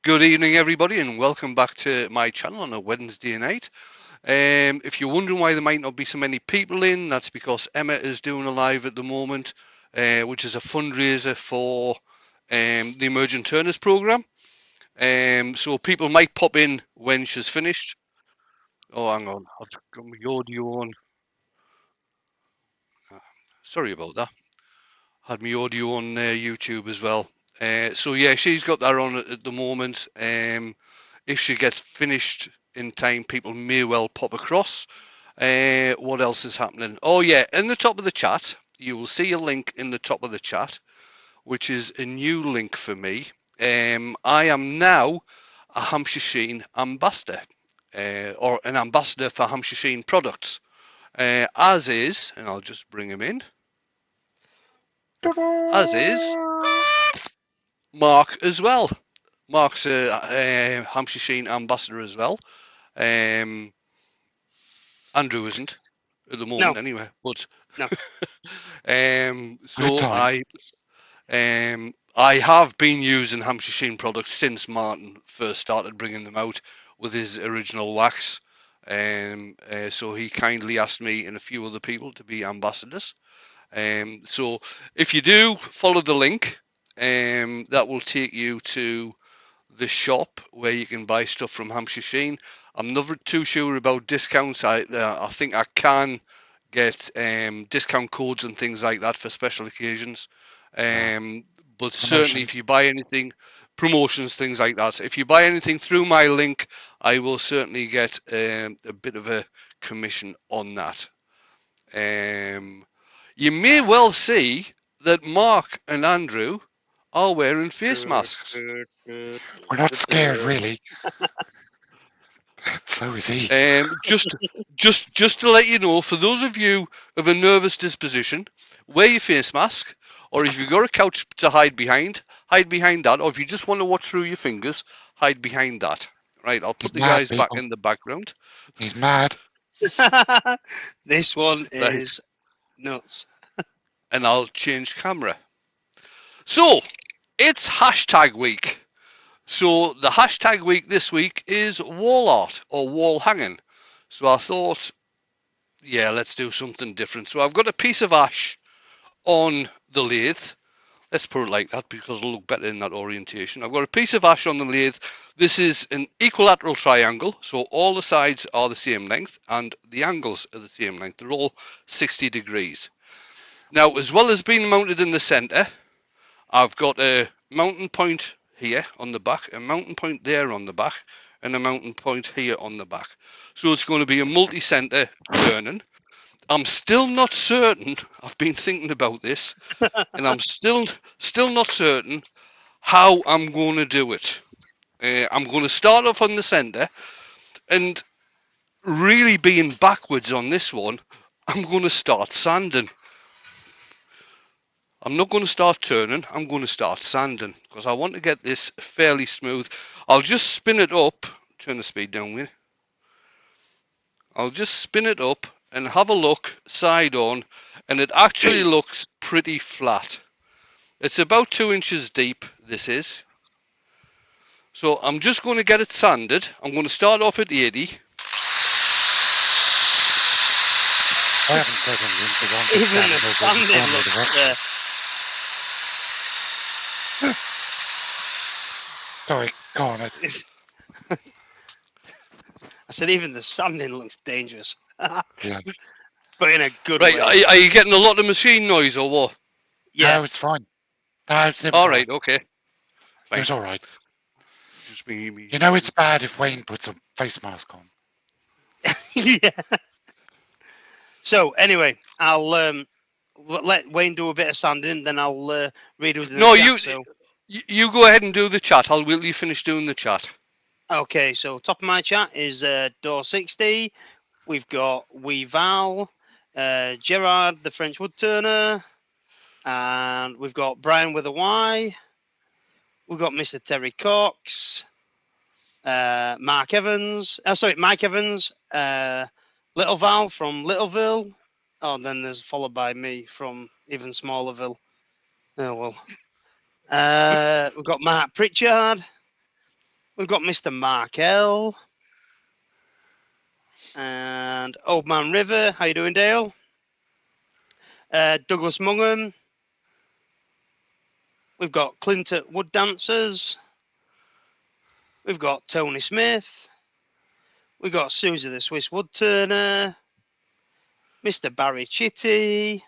Good evening, everybody, and welcome back to my channel on a Wednesday night. If you're wondering why there might not be so many people in, that's because Emma is doing a live at the moment, which is a fundraiser for the Emerging Turners programme. So people might pop in when she's finished. Oh, hang on, I've got my audio on. Sorry about that. Had my audio on YouTube as well. So yeah, she's got that on at the moment. If she gets finished in time, people may well pop across. What else is happening? Oh yeah, in the top of the chat, you will see a link in the top of the chat, which is a new link for me. I am now a Hampshire Sheen ambassador, or an ambassador for Hampshire Sheen products, as is, and I'll just bring him in, as is Mark as well. Mark's a Hampshire Sheen ambassador as well. Andrew isn't at the moment, anyway. But No. So I have been using Hampshire Sheen products since Martin first started bringing them out with his original wax. So he kindly asked me and a few other people to be ambassadors. So if you do follow the link, that will take you to the shop where you can buy stuff from Hampshire Sheen. I'm never too sure about discounts. I think I can get discount codes and things like that for special occasions. But certainly if you buy anything, promotions, things like that, if you buy anything through my link, I will certainly get a bit of a commission on that. You may well see that Mark and Andrew are wearing face masks. We're not scared, really. So is he. Just to let you know, for those of you of a nervous disposition, wear your face mask, or if you've got a couch to hide behind that, or if you just want to watch through your fingers, hide behind that. Right, I'll put the guys back in the background. He's mad. This one is nuts. And I'll change camera. So, it's hashtag week. So the hashtag week this week is wall art or wall hanging. So I thought, yeah, let's do something different. So I've got a piece of ash on the lathe. Let's put it like that because it'll look better in that orientation. I've got a piece of ash on the lathe. This is an equilateral triangle. So all the sides are the same length and the angles are the same length. They're all 60 degrees. Now, as well as being mounted in the center, I've got a mounting point here on the back, a mounting point there on the back, and a mounting point here on the back. So it's going to be a multi-center turning. I'm still not certain. I've been thinking about this, and I'm still not certain how I'm going to do it. I'm going to start off on the center, and really being backwards on this one, I'm going to start sanding. I'm not going to start turning, I'm going to start sanding because I want to get this fairly smooth. I'll just spin it up, turn the speed down with. I'll just spin it up and have a look side on, and it actually looks pretty flat. It's about 2 inches deep, this is. So I'm just going to get it sanded. I'm going to start off at 80. I haven't said anything. Even the sanding looks Sorry, go on. I said even the sanding looks dangerous. Yeah. But in a good way. Right, are you getting a lot of machine noise or what? Yeah. No, it's fine. No, it all right, okay. Fine. It was all right. Just me. You know it's bad if Wayne puts a face mask on. Yeah. So anyway, I'll let Wayne do a bit of sanding, then I'll read who's in the chat. You go ahead and do the chat. I'll wait till you finish doing the chat. Okay, so top of my chat is Door60. We've got Weval, Gerard, the French woodturner, and we've got Brian with a Y. We've got Mr. Terry Cox, Mike Evans, Little Val from Littleville. Oh, then there's followed by me from even Smallerville. Oh well. We've got Mark Pritchard. We've got Mr. Markel. And Old Man River. How you doing, Dale? Douglas Mungham. We've got Clint at Wood Dancers. We've got Tony Smith. We've got Susie the Swiss Woodturner. Mr. Barry Chitty.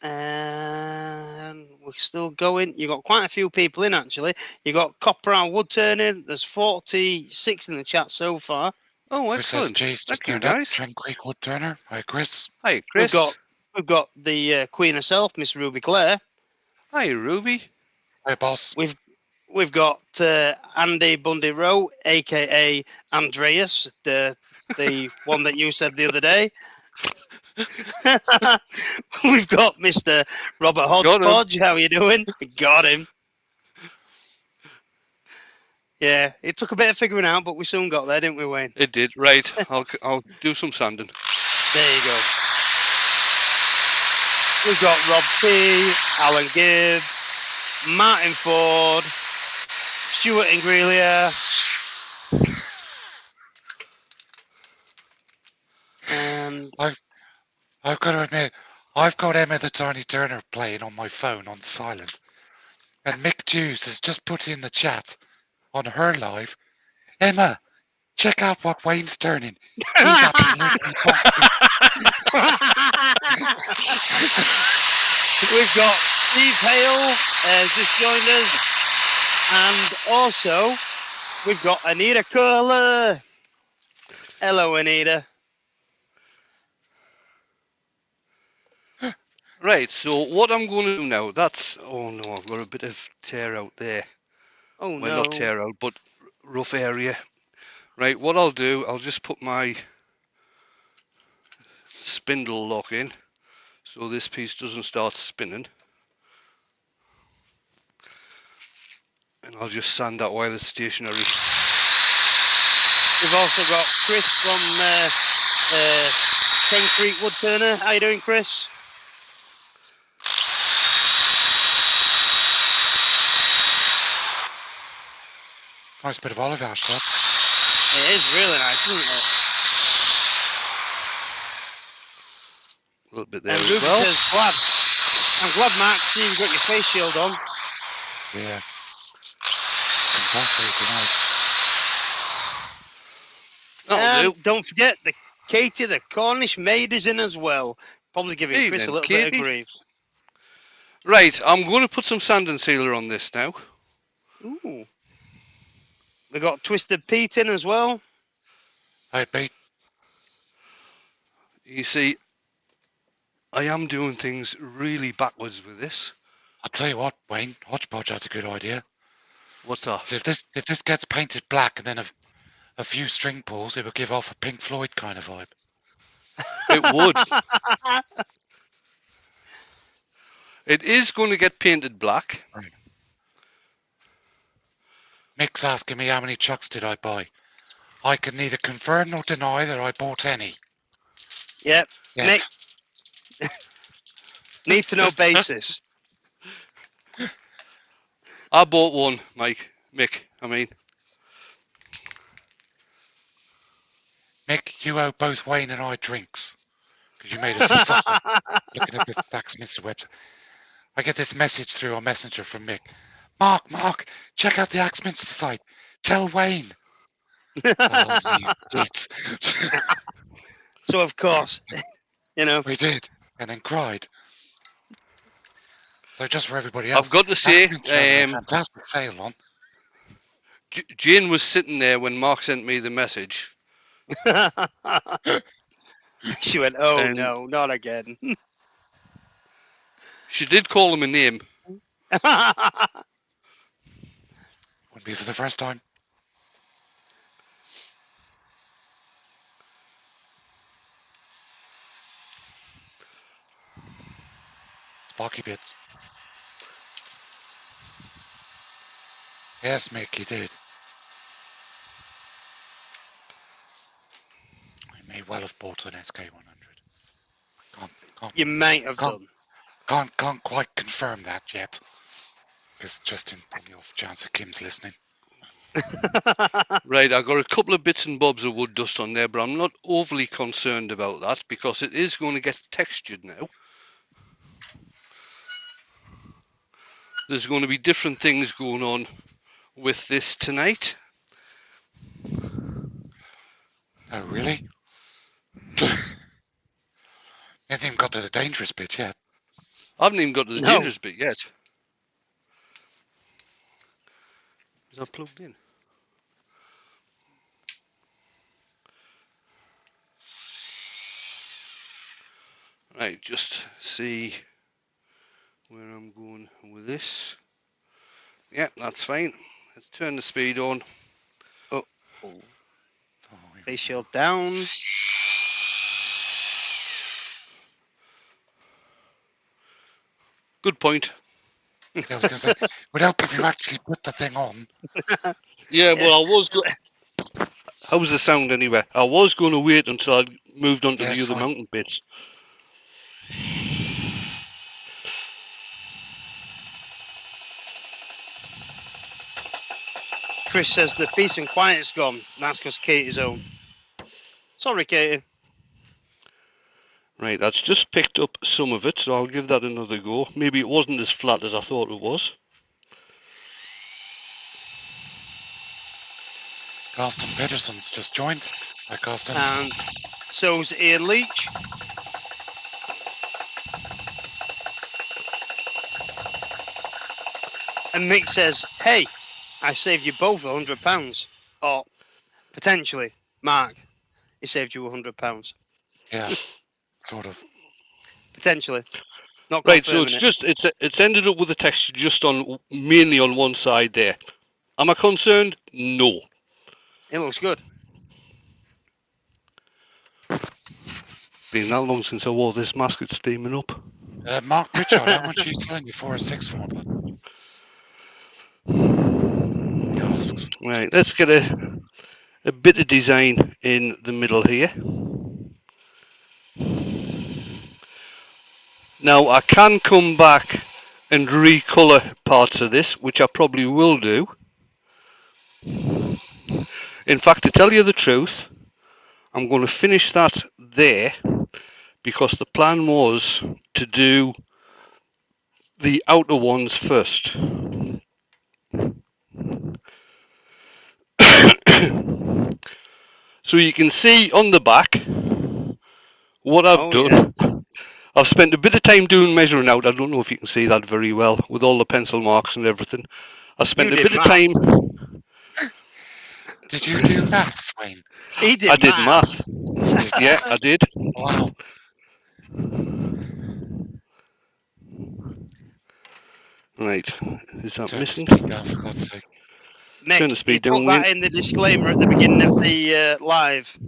And we're still going. You've got quite a few people in, actually. You've got Copperow Woodturning. There's 46 in the chat so far. Oh, Chris says, excellent. "Jeez, just Thank you, turned up. guys. Trent Creek Woodturner." Hi, Chris. Hi, Chris. We've got the Queen herself, Miss Ruby Clare. Hi, Ruby. Hi, boss. We've got Andy Bundy Rowe, aka Andreas, the one that you said the other day. We've got Mr. Robert Hodgepodge. How are you doing? Got him. Yeah, it took a bit of figuring out, but we soon got there, didn't we, Wayne? It did. Right. I'll do some sanding. There you go. We've got Rob T, Alan Gibb, Martin Ford, Stuart Ingrelia, and I've got to admit, I've got Emma the Tiny Turner playing on my phone on silent, and Mick Hughes has just put in the chat on her live. Emma, check out what Wayne's turning. He's absolutely bonkers. We've got Steve Hale has just joined us, and also we've got Anita Curler. Hello, Anita. Right, so what I'm going to do now, oh no, I've got a bit of tear out there. Oh, well, no. not tear out, but rough area. Right, what I'll do, I'll just put my spindle lock in, so this piece doesn't start spinning. And I'll just sand that while it's stationary. We've also got Chris from Ken Creek Woodturner. How you doing, Chris? Nice bit of olive ash, that. It is really nice, isn't A it? little bit there And as Ruby well. says, I'm glad, Mark, see you've got your face shield on. Yeah. Fantastic tonight. That'll do. Don't forget, Katie, the Cornish maid, is in as well. Probably giving Chris Evening, a little Katie. bit of grief. Right, I'm going to put some sanding sealer on this now. Ooh. We got Twisted Pete in as well. Hi, Pete. You see, I am doing things really backwards with this. I'll tell you what, Wayne, Hodgepodge had a good idea. What's that? So if this gets painted black and then a few string pulls, it will give off a Pink Floyd kind of vibe. It would. It is going to get painted black. Right. Mick's asking me how many chucks did I buy. I can neither confirm nor deny that I bought any. Yep. Yes. Mick. Need to know basis. I bought one, Mick, I mean. Mick, you owe both Wayne and I drinks. Because you made us suffer looking at the Axminster website. I get this message through on Messenger from Mick. Mark, check out the Axminster site. Tell Wayne. Oh, you gits. So, of course, We did, and then cried. So just for everybody else, I've got to say, Axminster had a fantastic sale on. Jane was sitting there when Mark sent me the message. She went, oh no, not again. She did call him a name. Wouldn't be for the first time. Sparky bits. Yes, Mick, you did. I may well have bought an SK100. You might have done. Can't quite confirm that yet. Because just in the off chance that Kim's listening. Right, I've got a couple of bits and bobs of wood dust on there, but I'm not overly concerned about that because it is going to get textured now. There's going to be different things going on with this tonight. Oh, really? You haven't even got to the dangerous bit yet. I haven't even got to the No. dangerous bit yet. Is that plugged in? Right, just see where I'm going with this. Yeah, that's fine. Let's turn the speed on. Oh, Oh, here we face go. shield down. Good point. Yeah, I was going to say, would help if you actually put the thing on. Yeah, well, I was. How's the sound anyway? I was going to wait until I'd moved on to Yeah, the it's other fine. mountain bits. Chris says the peace and quiet's gone. That's because Katie's home. Sorry, Katie. Right, that's just picked up some of it, so I'll give that another go. Maybe it wasn't as flat as I thought it was. Carsten Pedersen's just joined. Hi, Carsten. And so's Ian Leach. And Mick says, hey, I saved you both £100. Or potentially, Mark, he saved you £100. Yeah, sort of. Potentially. Not Right, so confirming it's ended up with the texture just on mainly on one side there. Am I concerned? No. it looks good. Been that long since I wore this mask, it's steaming up. Mark Pritchard, how much are you selling your 406 for, bud? He asks. Right, let's get a bit of design in the middle here. Now I can come back and recolour parts of this, which I probably will do. In fact, to tell you the truth, I'm going to finish that there because the plan was to do the outer ones first. So you can see on the back what I've done. Yeah. I've spent a bit of time doing measuring out. I don't know if you can see that very well with all the pencil marks and everything. I spent a bit of time. Did you do maths, Wayne? He did I did math. Yeah, I did. Wow. Right, is that Turn missing? the speed down, for God's sake. Mick, Turn the speed you down, put that Wayne. in the disclaimer at the beginning of the live.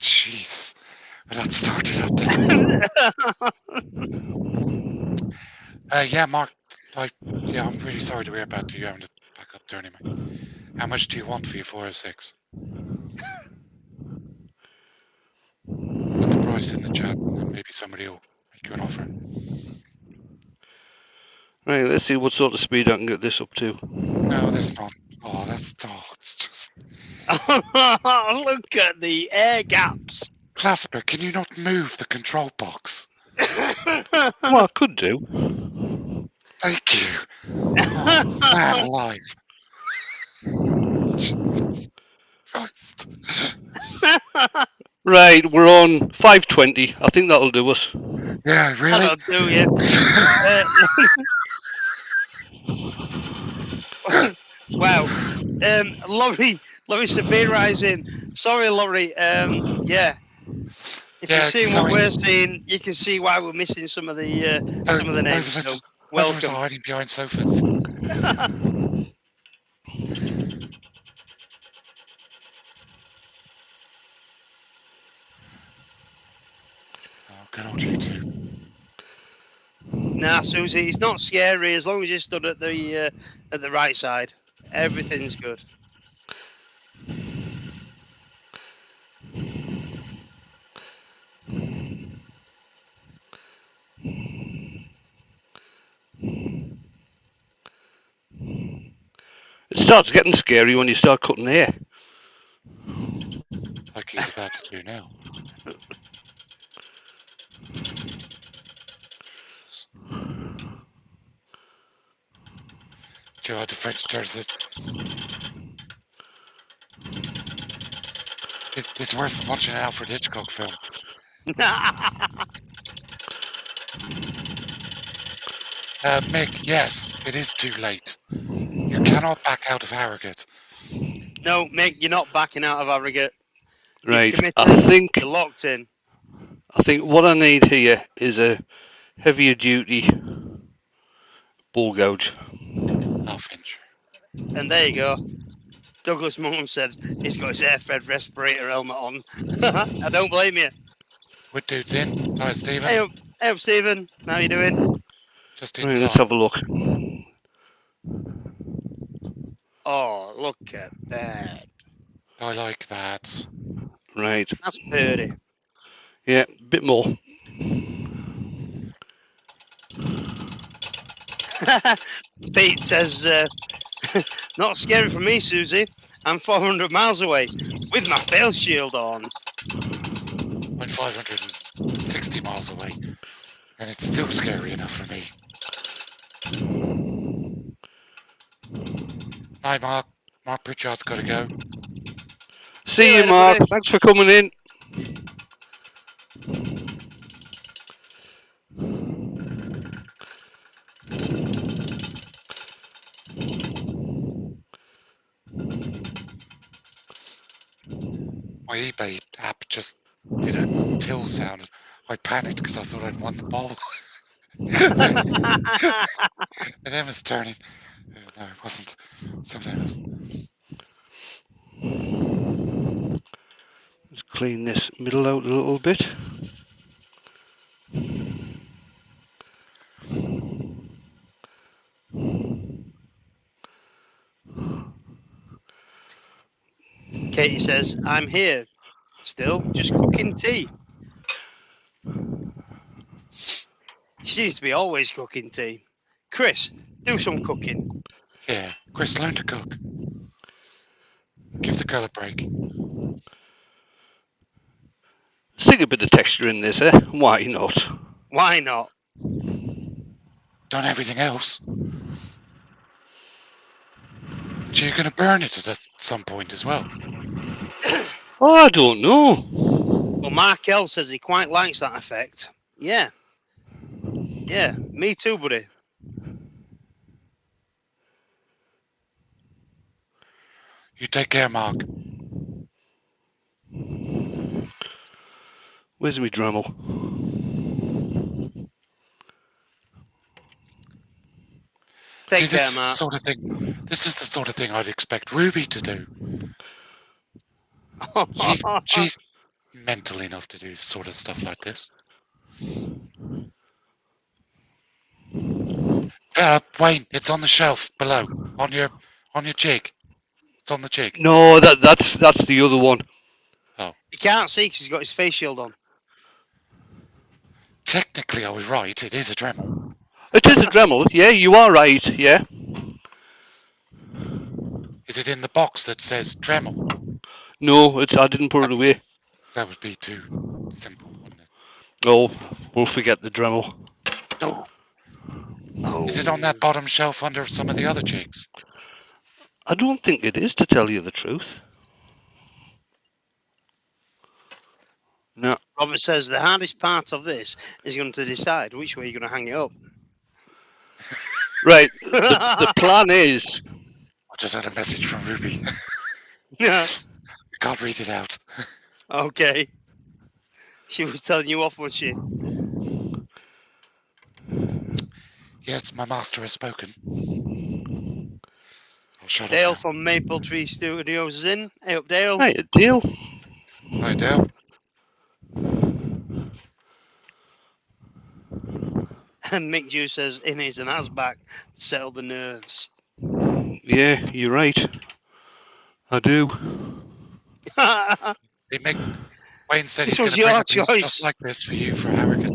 Jesus. Well, that started up there. Yeah, Mark, yeah, I'm really sorry to hear about you having to back up turning, mate. How much do you want for your 406? Put the price in the chat and maybe somebody will make you an offer. Right, let's see what sort of speed I can get this up to. No, there's not. Oh, it's just... Look at the air gaps. Clasper, can you not move the control box? Well, I could do. Thank you. Oh, man alive. Jesus Christ. Right, we're on 520. I think that'll do us. Yeah, really? That'll do you. Wow. Laurie Sabira's in. Sorry, Laurie. Yeah. If Yeah, you're seeing sorry. what we're seeing, you can see why we're missing some of the names. So, Both of us welcome. are hiding behind sofas. Oh, good old you two. Nah, Susie, he's not scary as long as you stood at the right side. Everything's good. It starts getting scary when you start cutting hair. Like he's about to do now. Gerard the French turns this. It's worse than watching an Alfred Hitchcock film. Mick, yes, it is too late. You cannot back out of Harrogate. No, Mick, you're not backing out of Harrogate. You've Right. committed. I think You're locked in. what I need here is a heavier duty bull gouge. Half inch. And there you go. Douglas Mungham said he's got his air-fed respirator helmet on. I don't blame you. Wood dude's in. Hi, Stephen. Hey up, Stephen. How you doing? Just in Right, time. let's have a look. Oh, look at that. I like that. Right. That's pretty. Yeah, bit more. Pete says, not scary for me, Susie. I'm 400 miles away with my face shield on. I'm 560 miles away, and it's still scary enough for me. Hi, Mark. Mark Pritchard's got to go. See you you, later, Mark. buddy. Thanks for coming in. My eBay app just did a till sound. I panicked because I thought I'd won the ball. And Emma's turning. No, it wasn't. Something else. Let's clean this middle out a little bit. Katie says, I'm here. Still, just cooking tea. She seems to be always cooking tea. Chris, do some cooking. Yeah, Chris, learn to cook. Give the girl a break. Stick a bit of texture in this, eh? Why not? Why not? Done everything else. So you're going to burn it at some point as well. Oh, I don't know. Well, Mark L says he quite likes that effect. Yeah. Yeah, me too, buddy. You take care, Mark. Where's my Dremel? Take See, this care, is the Mark. sort of thing. This is the sort of thing I'd expect Ruby to do. She's mental enough to do sort of stuff like this. Wayne, it's on the shelf below, on your jig. It's on the jig. No, that's the other one. He can't see because he's got his face shield on. Technically, I was right. It is a Dremel. It is a Dremel. Yeah, you are right. Yeah. Is it in the box that says Dremel? No, I didn't put it away. That would be too simple, wouldn't it? Oh, we'll forget the Dremel. Oh. Is it on that bottom shelf under some of the other jigs? I don't think it is, to tell you the truth. No. Robert says the hardest part of this is going to decide which way you're going to hang it up. Right. The plan is. I just had a message from Ruby. Yeah. I can't read it out. Okay. She was telling you off, was she? Yes, my master has spoken. I'll shut Dale up from Maple Tree Studios is in. Hey up, Dale. Hey, deal. now. Hi, Dale. And Mick Dew says in his and has back to settle the nerves. Yeah, you're right. I do. Wayne said This he's going was to bring your up things choice. just like this for you for Harrogate.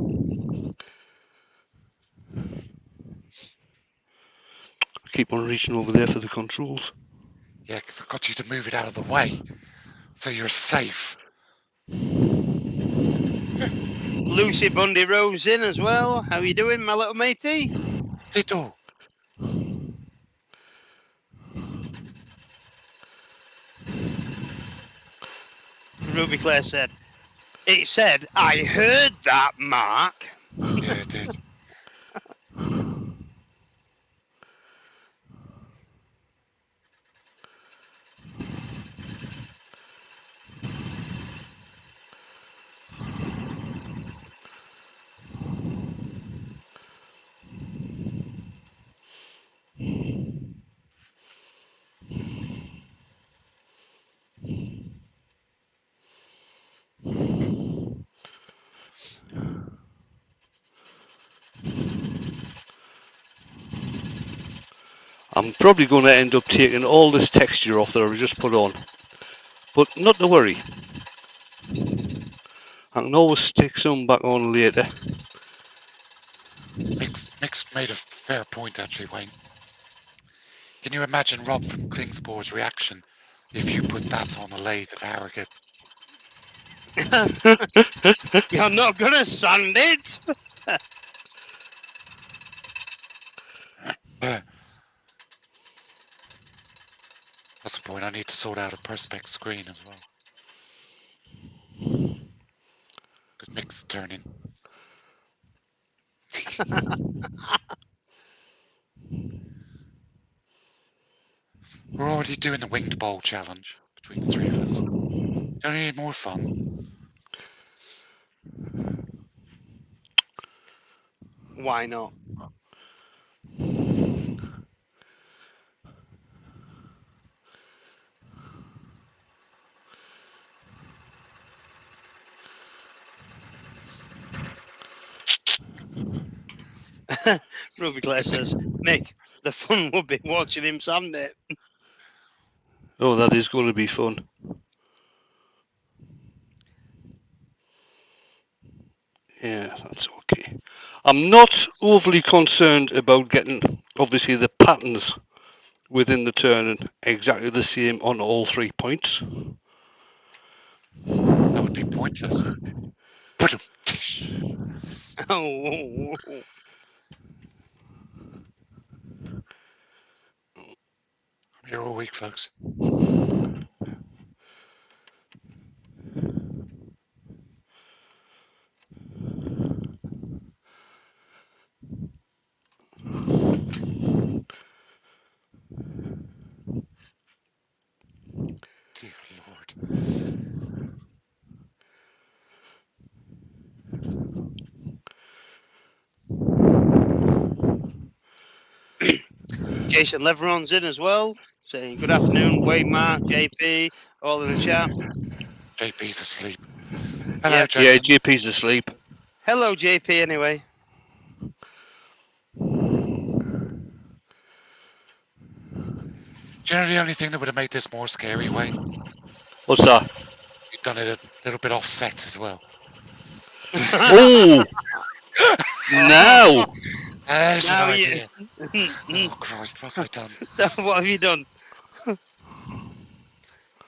Keep on reaching over there for the controls. Yeah, 'cause I got you to move it out of the way, so you're safe. Lucy Bundy Rose in as well. How you doing, my little matey? They do. Ruby Claire said, "It said I heard that, Mark." Yeah, it did. I'm probably going to end up taking all this texture off that I've just put on. But not to worry. I can always stick some back on later. Mix made a fair point, actually, Wayne. Can you imagine Rob from Klingspor's reaction if you put that on a lathe at Harrogate? You're not gonna sand it. That's the point. I need to sort out a Perspex screen as well. Because Mick's turning. We're already doing the winged bowl challenge between the three of us. Don't need more fun. Why not? Ruby Claire says, "Mick, the fun would be watching him sand it." Oh, that is going to be fun. Yeah, that's okay. I'm not overly concerned about getting, obviously, the patterns within the turning exactly the same on all 3 points. That would be pointless. Put him. Oh, I'm here all week, folks. Dear Lord. Jason Leveron's in as well, saying good afternoon, Wayne, Mark, JP, all in the chat. JP's asleep. Hello, Yep. Jason. Yeah, GP's asleep. Hello, JP. Anyway, Do you know the only thing that would have made this more scary, Wayne? What's that? You've done it a little bit offset as well. Oh! Now! There's an Now idea. you- Oh, Christ, what have I done? what have you done?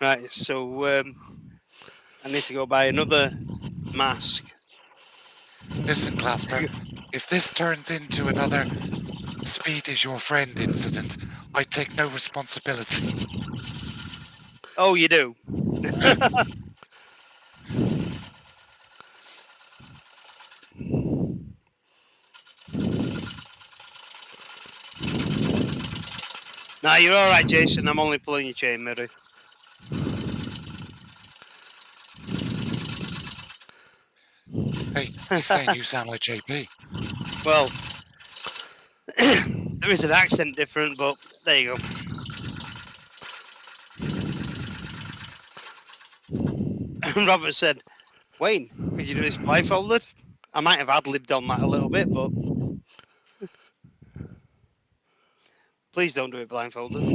Right, so I need to go buy another mask. Listen, Clasper, if this turns into another Speed is your friend incident, I take no responsibility. Oh, you do. Nah, you're all right, Jason. I'm only pulling your chain, Mary. Hey, he's saying you sound like JP. Well, there is an accent different, but there you go. Robert said, Wayne, could you do this blindfolded? I might have ad-libbed on that a little bit, but please don't do it blindfolded.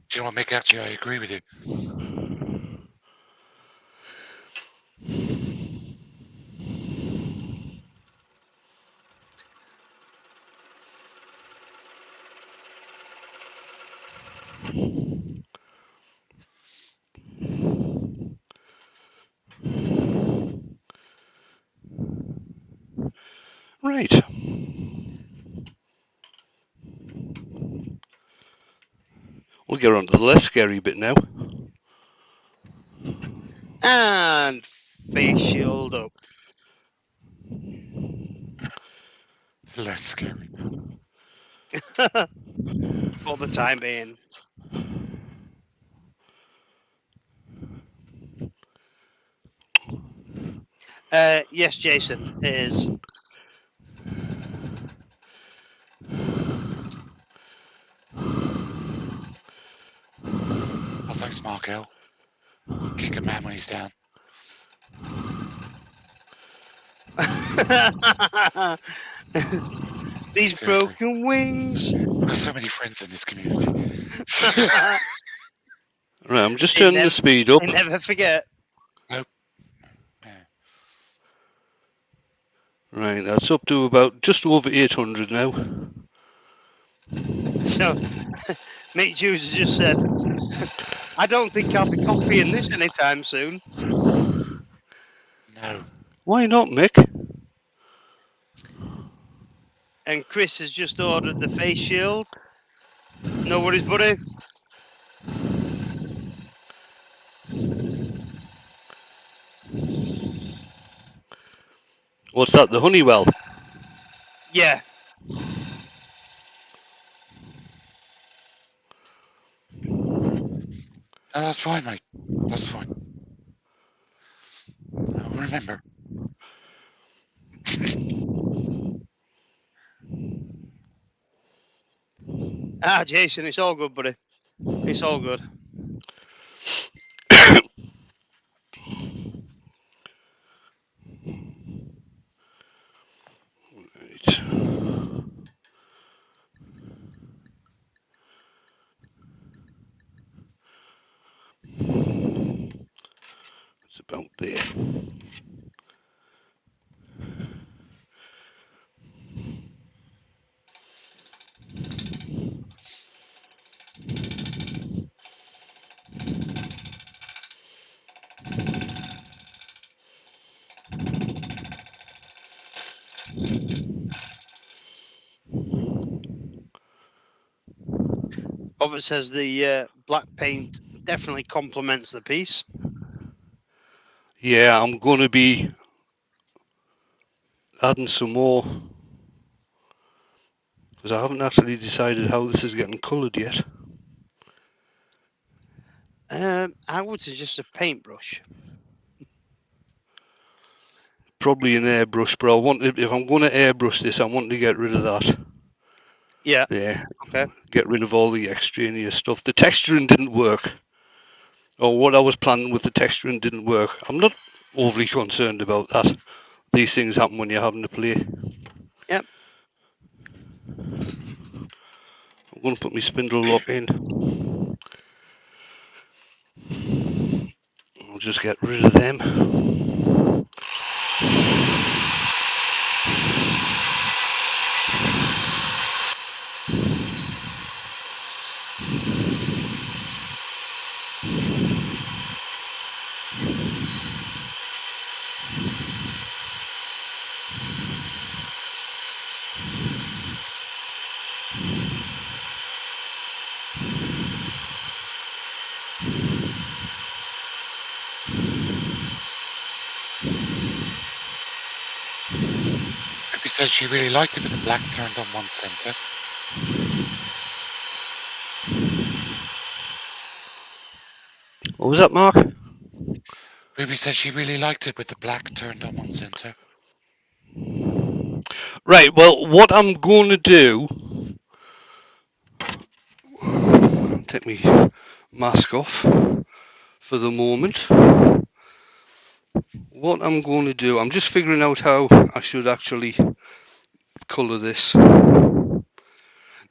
Do you know what, Mick? Actually, I agree with you. Right. We'll get on to the less scary bit now. And face shield up. Less scary. For the time being. Yes, Jason, it is. Oh, thanks, Mark L. Kick a man when he's down. These Seriously. broken wings. I've got so many friends in this community. Right, I'm just turning the speed up. I never forget. Yeah. Right, that's up to about just over 800 now. So, Mick Hughes has just said, I don't think I'll be copying this anytime soon. No. Why not, Mick? And Chris has just ordered the face shield. No worries, buddy. What's that, the Honeywell? Yeah. No, that's fine, mate. That's fine. I'll remember. Jason, it's all good, buddy. It's all good. Right. It's about there. Robert says the black paint definitely complements the piece. Yeah, I'm going to be adding some more, because I haven't actually decided how this is getting coloured yet. I would suggest a paintbrush. Probably an airbrush, but I want, if I'm going to airbrush this, I want to get rid of that. Yeah. There. Okay. Get rid of all the extraneous stuff. The texturing didn't work. Or what I was planning with the texturing didn't work. I'm not overly concerned about that. These things happen when you're having to play. Yep. I'm going to put my spindle lock in. I'll just get rid of them. Ruby said she really liked it with the black turned on one centre. What was that, Mark? Ruby said she really liked it with the black turned on one centre. Right, well, what I'm going to do... Take my mask off for the moment. What I'm going to do... I'm just figuring out how I should actually colour this. Now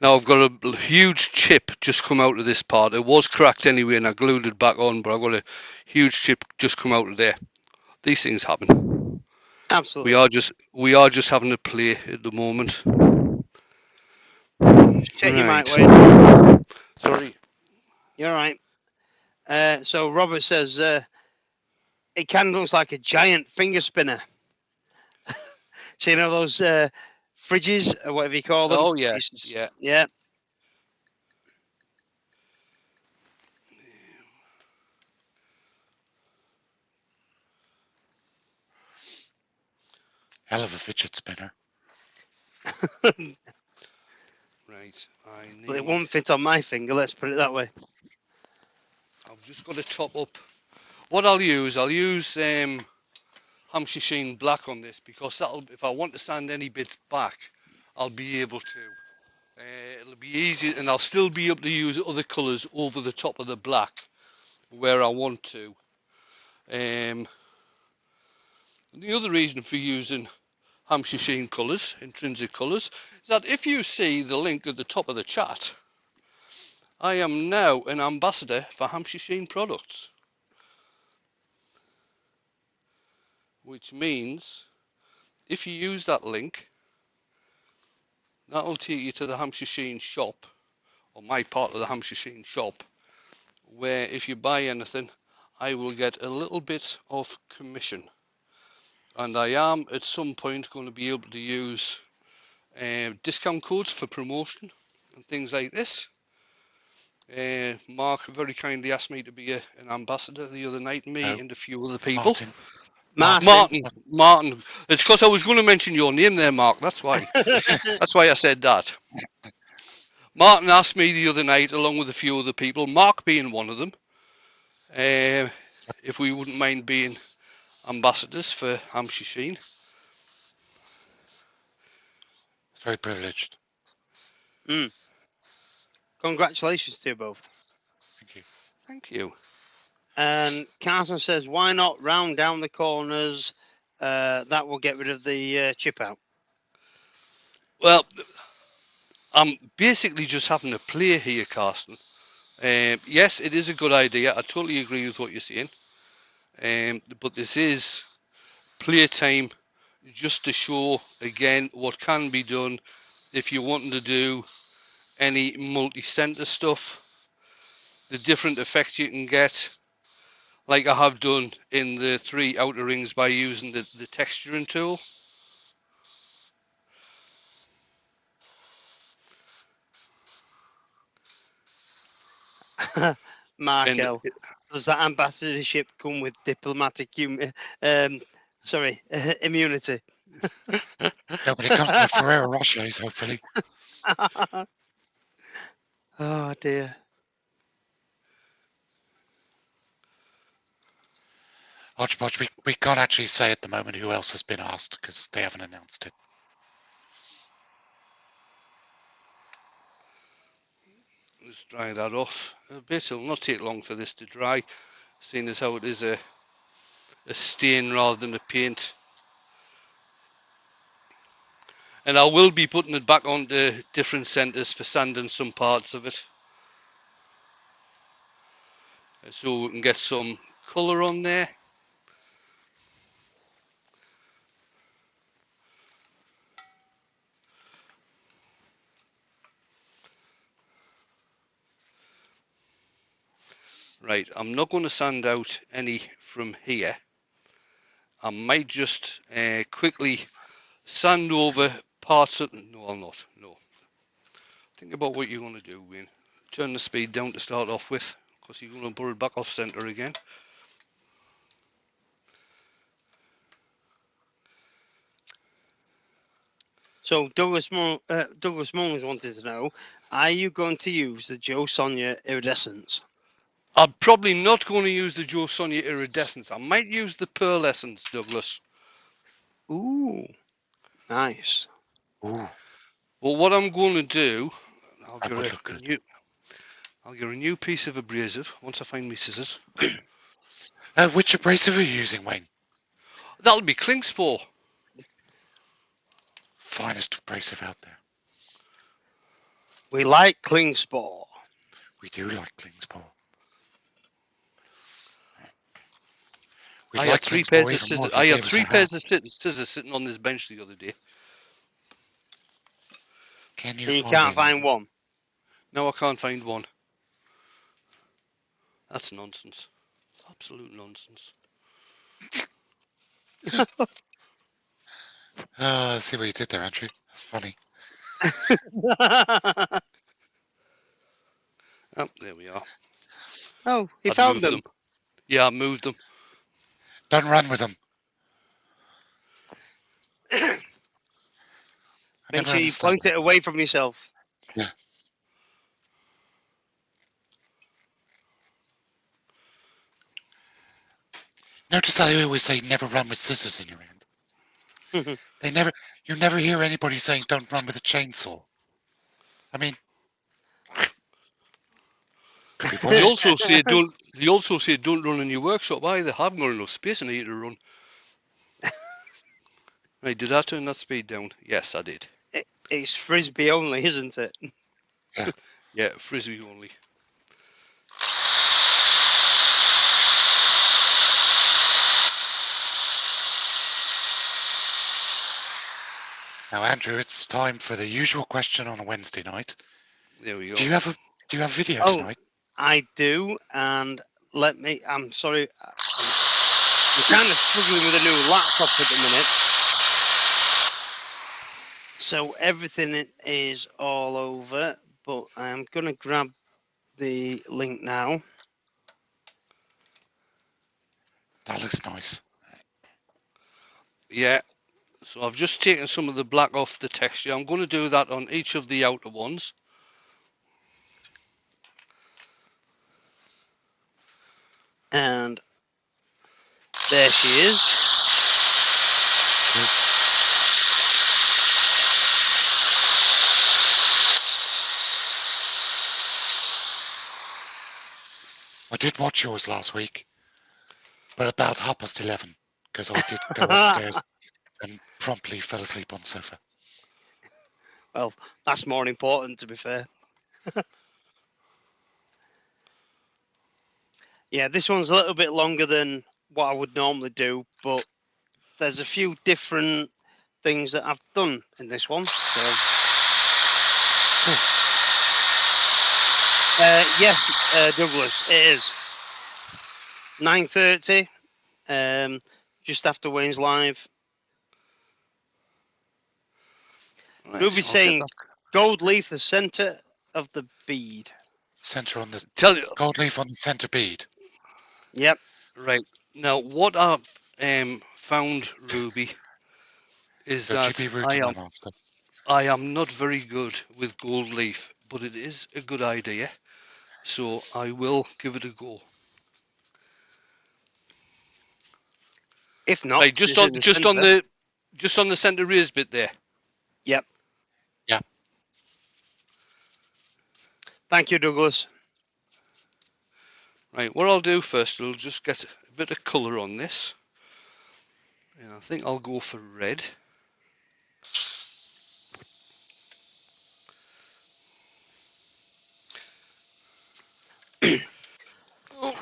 I've got a huge chip just come out of this part. It was cracked anyway and I glued it back on, but I've got a huge chip just come out of there. These things happen. Absolutely. We are just having to play at the moment. Check your mic, Right. Wade. Sorry. You're all right. So Robert says it kind of looks like a giant finger spinner. So you know those fridges or whatever you call them. Oh yeah, It's- yeah. yeah. Hell of a fidget spinner. Right. I Well, it need. won't fit on my finger. Let's put it that way. I've just got to top up. What I'll use Hampshire Sheen black on this, because that'll, if I want to sand any bits back, I'll be able to. It'll be easy, and I'll still be able to use other colours over the top of the black where I want to. The other reason for using Hampshire Sheen colours, intrinsic colours, is that if you see the link at the top of the chat, I am now an ambassador for Hampshire Sheen products, which means if you use that link, that'll take you to the Hampshire Sheen shop, or my part of the Hampshire Sheen shop, where if you buy anything, I will get a little bit of commission. And I am at some point going to be able to use discount codes for promotion and things like this. Mark very kindly asked me to be an ambassador the other night, me Oh, and a few other people. Martin. Martin. It's because I was going to mention your name there, Mark. That's why. That's why I said that. Martin asked me the other night, along with a few other people, Mark being one of them, if we wouldn't mind being ambassadors for Hampshire Sheen. It's very privileged. Congratulations to you both. Thank you. Thank you. And Carson says, why not round down the corners? That will get rid of the chip out. Well, I'm basically just having a play here, Carsten. Yes, it is a good idea. I totally agree with what you're saying. But this is playtime just to show, again, what can be done if you're wanting to do any multi-center stuff, the different effects you can get, like I have done in the 3 outer rings by using the texturing tool. Markel, does that ambassadorship come with diplomatic immunity? No, but it comes with Ferrero Rochers, hopefully. Oh dear. Hodgepodge, we can't actually say at the moment who else has been asked because they haven't announced it. Let's dry that off a bit. It'll not take long for this to dry, seeing as how it is a stain rather than a paint. And I will be putting it back onto different centres for sanding some parts of it, so we can get some colour on there. Right, I'm not going to sand out any from here. I might just quickly sand over parts of... No, I'll not. No. Think about what you're going to do, Wayne. Turn the speed down to start off with, because you're going to pull it back off centre again. So Douglas Mullins wanted to know, are you going to use the Joe Sonia iridescence? I'm probably not going to use the Joe Sonia iridescence. I might use the pearl essence, Douglas. Ooh, nice. Ooh, Well, what I'm going to do, that would look good. I'll get a new piece of abrasive once I find my scissors. Which abrasive are you using, Wayne? That'll be Klingspor. Finest abrasive out there. We like Klingspor. We do like Klingspor. I had 3 pairs of scissors. I had 3 pairs of scissors sitting on this bench the other day. Can And you can't find one. No, I can't find one. That's nonsense. Absolute nonsense. I see what you did there, Andrew. That's funny. Oh, there we are. Oh, he I've found moved them. them. Yeah, I moved them. Don't run with them. I Make never sure you understand point it away from yourself. that. Yeah. Notice I always say never run with scissors in your hand. You never hear anybody saying don't run with a chainsaw. I mean, could be They worse. also say don't. They also say don't run in your workshop either. I haven't got enough space in here to run. Right, did I turn that speed down? Yes, I did. It's frisbee only, isn't it? Yeah, frisbee only. Now, Andrew, it's time for the usual question on a Wednesday night. There we go. Do you have video Oh, tonight? I do, and I'm sorry, I'm kind of struggling with a new laptop at the minute. So everything is all over, but I'm going to grab the link now. That looks nice. Yeah. So I've just taken some of the black off the texture. I'm going to do that on each of the outer ones. And there she is. I did watch yours last week, but about 11:30, because I did go upstairs and promptly fell asleep on the sofa. Well, that's more important, to be fair. Yeah, this one's a little bit longer than what I would normally do, but there's a few different things that I've done in this one. So, yes, Douglas, it is 9:30, just after Wayne's Live. Right, Ruby's so I'll get saying that. gold leaf, the center of the bead. Center on the Tell you gold leaf on the center bead. Yep. right now what I've found, Ruby, is Don't you that be rude to my master. I am not very good with gold leaf, but it is a good idea, so I will give it a go. If not, Right, just in the on the center raised bit there. Yep. Yeah. Thank you, Douglas. Right, what I'll do first, I'll just get a bit of colour on this. And I think I'll go for red. Oh.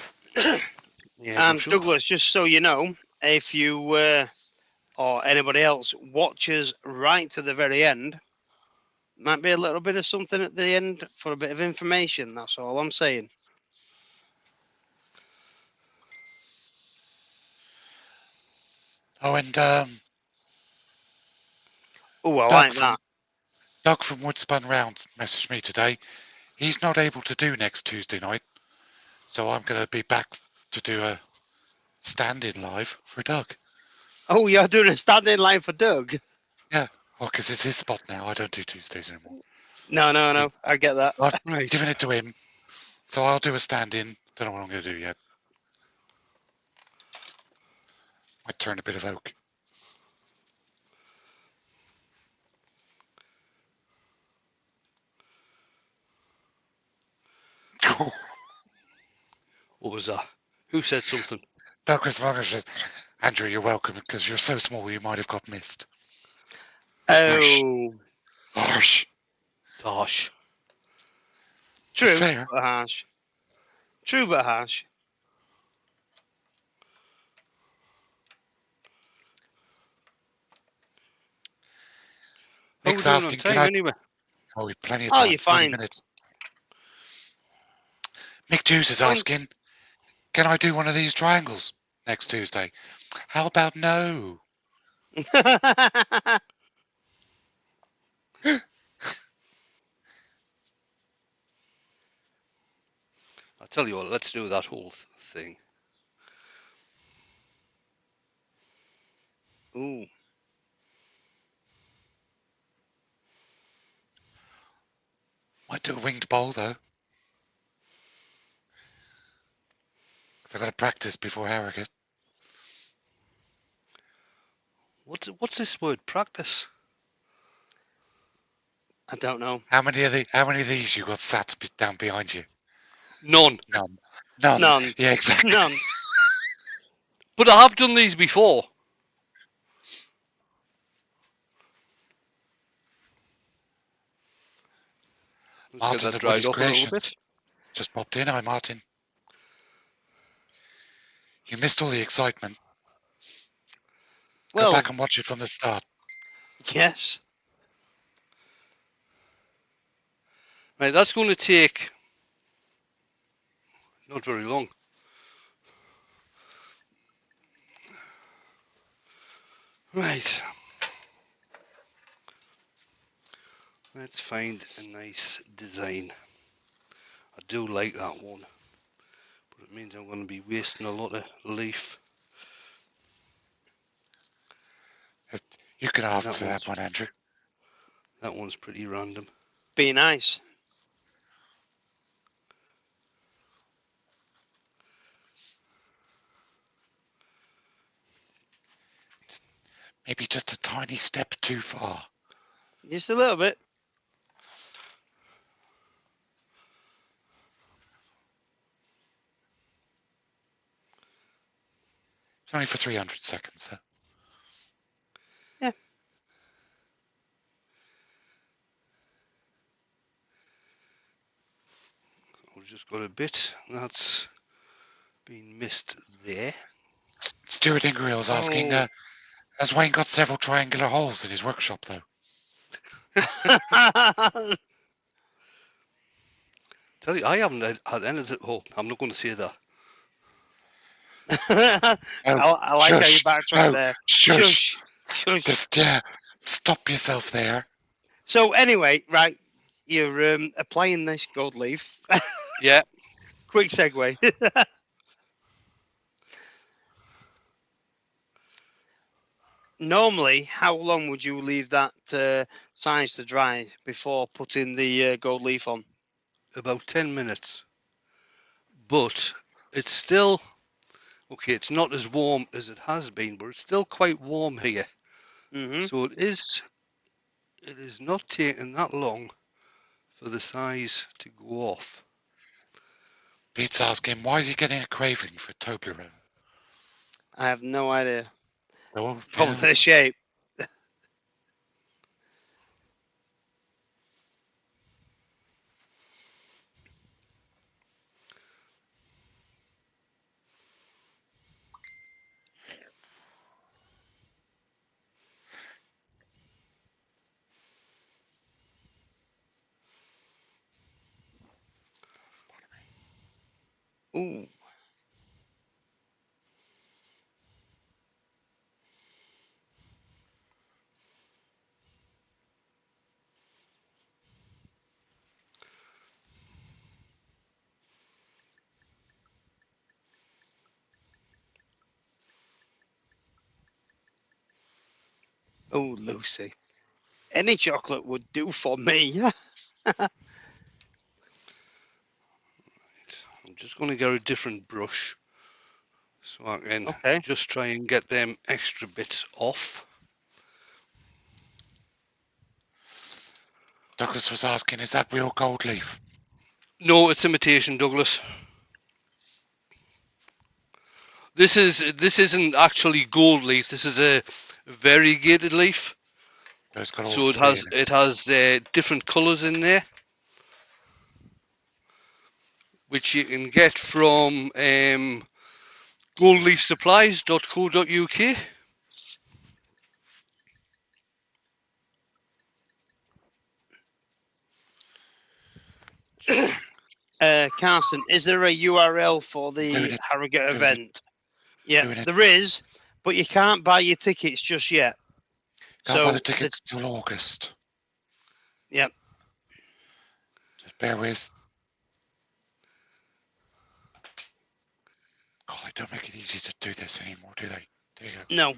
Yeah, And Douglas, just so you know, if you or anybody else watches right to the very end, might be a little bit of something at the end for a bit of information. That's all I'm saying. Oh, and Oh, I like that. Doug from Woodspun Round messaged me today. He's not able to do next Tuesday night, so I'm going to be back to do a stand-in live for Doug. Oh, you're doing a stand-in line for Doug? Yeah, well, because it's his spot now. I don't do Tuesdays anymore. No, I get that. I've given it to him, so I'll do a stand-in. Don't know what I'm going to do yet. Might turn a bit of oak. What was that? Who said something? Douglas Munger says, Andrew, you're welcome, because you're so small you might have got missed. Oh. Harsh. Harsh. True, Fair. but harsh. True, but harsh. How are we Nick's doing asking, on time anyway? Oh, we've plenty of Oh, time. you're 40 fine. minutes. Mick Juice is asking, can I do one of these triangles next Tuesday? How about no? tell you what, let's do that whole thing. Ooh. Might do a winged bowl though. I've got to practice before Harrogate. What's this word? Practice. I don't know. How many of these you got sat down behind you? None. None. None. Yeah, exactly. None. But I have done these before. Let's get Martin that and dried Woody's off a little Creations bit. just popped in. Hi, Martin. You missed all the excitement. Go Well, back and watch it from the start. yes. Right, that's going to take not very long. Right. Let's find a nice design. I do like that one, but it means I'm going to be wasting a lot of leaf. You can ask That to that one's- one, Andrew. That one's pretty random. Be nice. Maybe just a tiny step too far. Just a little bit. It's only for 300 seconds, though. I've just got a bit that's been missed there. Stuart Ingreel's asking, Oh. has Wayne got several triangular holes in his workshop, though? Tell you, I haven't had anything. Oh, I'm not going to say that. I like how you shush. backtrack Oh, there. shush. Shush. Just, stop yourself there. So anyway, right, you're applying this gold leaf. Yeah. Quick segue. Normally, how long would you leave that size to dry before putting the gold leaf on? About 10 minutes. But it's still, okay, it's not as warm as it has been, but it's still quite warm here. Mm-hmm. So it is not taking that long for the size to go off. Pete's asking, why is he getting a craving for Toblerone? I have no idea. Oh, Probably yeah. the shape. Ooh. Oh, Lucy. Any chocolate would do for me. I'm just going to get a different brush so I can Okay. just try and get them extra bits off. Douglas was asking, is that real gold leaf? No, it's imitation, Douglas. This isn't actually gold leaf. This is a variegated leaf. It's got all So three in it has different colours in there, which you can get from goldleafsupplies.co.uk. Carson, is there a URL for Doing the it. Harrogate Doing it. event? Yeah, Doing it. there is, but you can't buy your tickets just yet. Can't buy the tickets till August. Yep. Just bear with. God, they don't make it easy to do this anymore, do they? There you go. No.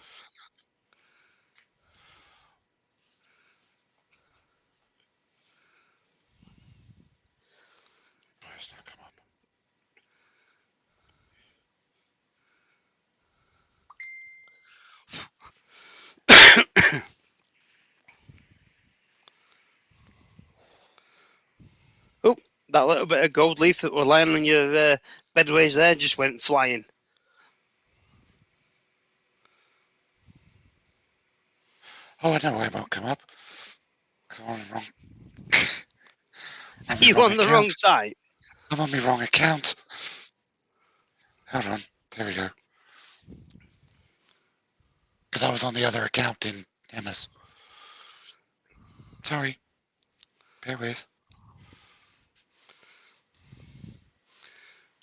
Oh, it's not come up. That little bit of gold leaf that were lying on your bedways there just went flying. Oh, I know why it won't come up. 'Cause I'm on the wrong. Are you on the wrong site? I'm on my wrong account. Hold on. There we go. Because I was on the other account in Emma's. Sorry. Bear with.